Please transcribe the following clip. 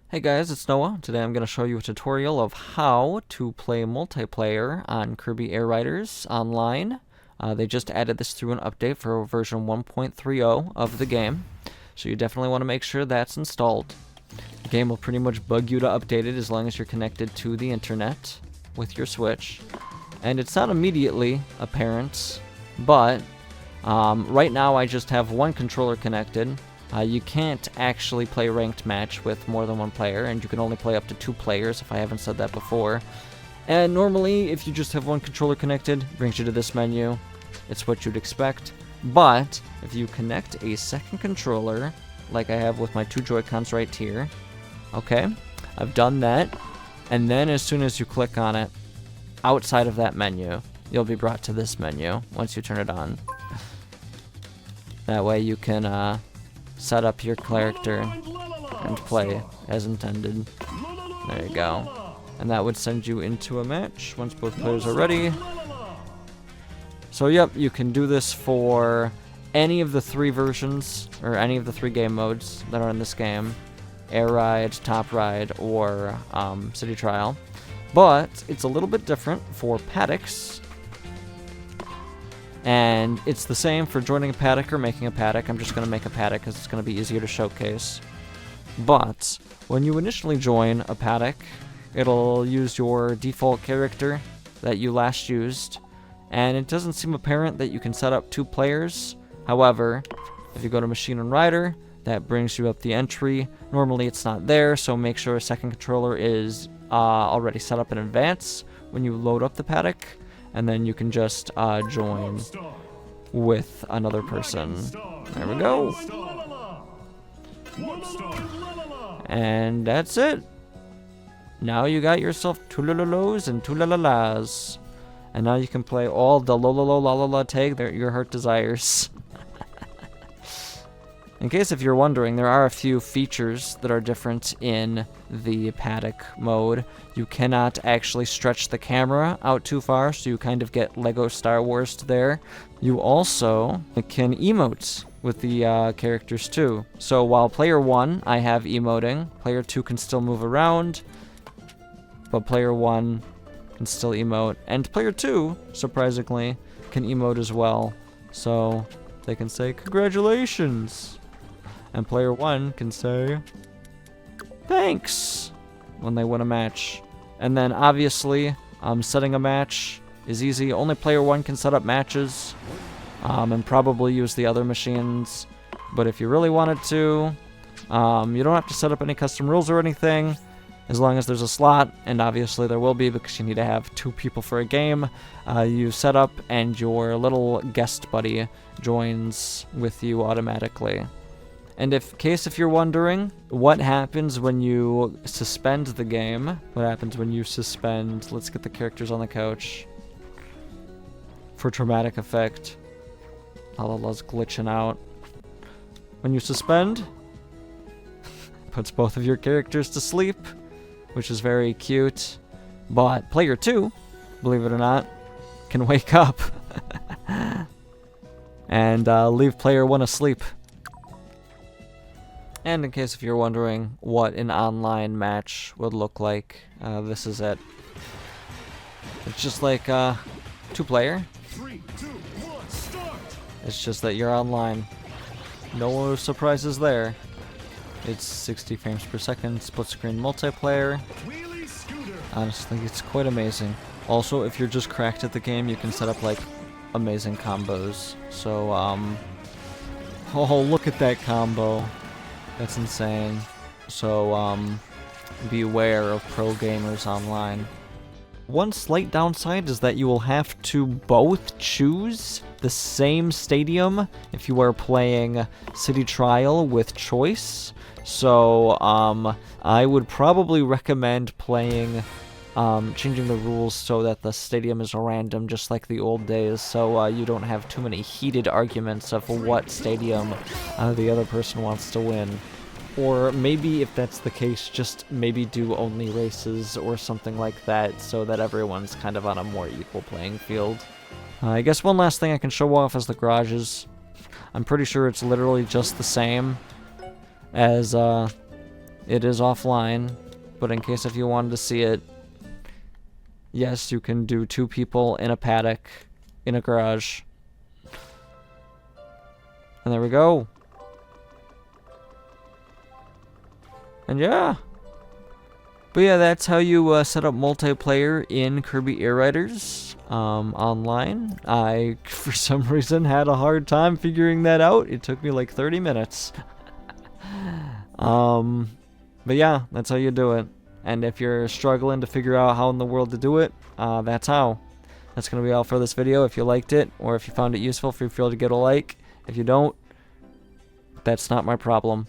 Hey guys, it's Noah. Today I'm going to show you a tutorial of how to play multiplayer on Kirby Air Riders online. They just added this through an update for version 1.30 of the game, so you definitely want to make sure that's installed. The game will pretty much bug you to update it as long as you're connected to the internet with your Switch. And it's not immediately apparent, but right now I just have one controller connected. You can't actually play ranked match with more than one player, and you can only play up to 2 players if I haven't said that before. And normally, if you just have one controller connected, it brings you to this menu. It's what you'd expect. But if you connect a second controller, like I have with my 2 Joy-Cons right here, okay, I've done that, and then as soon as you click on it, outside of that menu, you'll be brought to this menu once you turn it on. That way you can set up your character and play as intended. There you go. And that would send you into a match once both players are ready. So yep, you can do this for any of the 3 versions, or any of the 3 game modes that are in this game. Air Ride, Top Ride, or City Trial. But it's a little bit different for Paddocks. And it's the same for joining a paddock or making a paddock. I'm just going to make a paddock because it's going to be easier to showcase. But when you initially join a paddock, it'll use your default character that you last used. And it doesn't seem apparent that you can set up 2 players. However, if you go to Machine and Rider, that brings you up the entry. Normally it's not there, so make sure a second controller is already set up in advance when you load up the paddock. And then you can just join with another person. There we go. And that's it. Now you got yourself 2 lololos and 2 lalalas. And now you can play all the lololo lalala tag that your heart desires. In case if you're wondering, there are a few features that are different in the paddock mode. You cannot actually stretch the camera out too far, so you kind of get Lego Star Wars there. You also can emote with the characters too. So while player 1, I have emoting, player 2 can still move around, but player 1 can still emote. And player 2, surprisingly, can emote as well. So they can say, "Congratulations!" And player 1 can say, "Thanks," when they win a match. And then obviously, setting a match is easy. Only player 1 can set up matches, and probably use the other machines. But if you really wanted to, you don't have to set up any custom rules or anything, as long as there's a slot, and obviously there will be because you need to have 2 people for a game. You set up and your little guest buddy joins with you automatically. And if you're wondering, what happens when you suspend the game? What happens when you suspend? Let's get the characters on the couch. For dramatic effect. Lalala's glitching out. When you suspend, puts both of your characters to sleep, which is very cute. But player 2, believe it or not, can wake up and leave player 1 asleep. And in case if you're wondering what an online match would look like, this is it. It's just like 2-player. 3, 2, 1, start! It's just that you're online. No surprises there. It's 60 frames per second, split screen multiplayer. Honestly, it's quite amazing. Also, if you're just cracked at the game, you can set up like amazing combos. So, oh, look at that combo. That's insane. So, beware of pro gamers online. One slight downside is that you will have to both choose the same stadium if you are playing City Trial with choice. So, I would probably recommend playing, changing the rules so that the stadium is random, just like the old days, so you don't have too many heated arguments of what stadium the other person wants to win. Or maybe if that's the case, just maybe do only races or something like that so that everyone's kind of on a more equal playing field. I guess one last thing I can show off is the garages. I'm pretty sure it's literally just the same as It is offline, but in case if you wanted to see it, yes, you can do 2 people in a paddock in a garage. And there we go. And yeah. But yeah, that's how you set up multiplayer in Kirby Air Riders online. I, for some reason, had a hard time figuring that out. It took me like 30 minutes. But yeah, that's how you do it. And if you're struggling to figure out how in the world to do it, that's how. That's going to be all for this video. If you liked it, or if you found it useful, feel free to give it a like. If you don't, that's not my problem.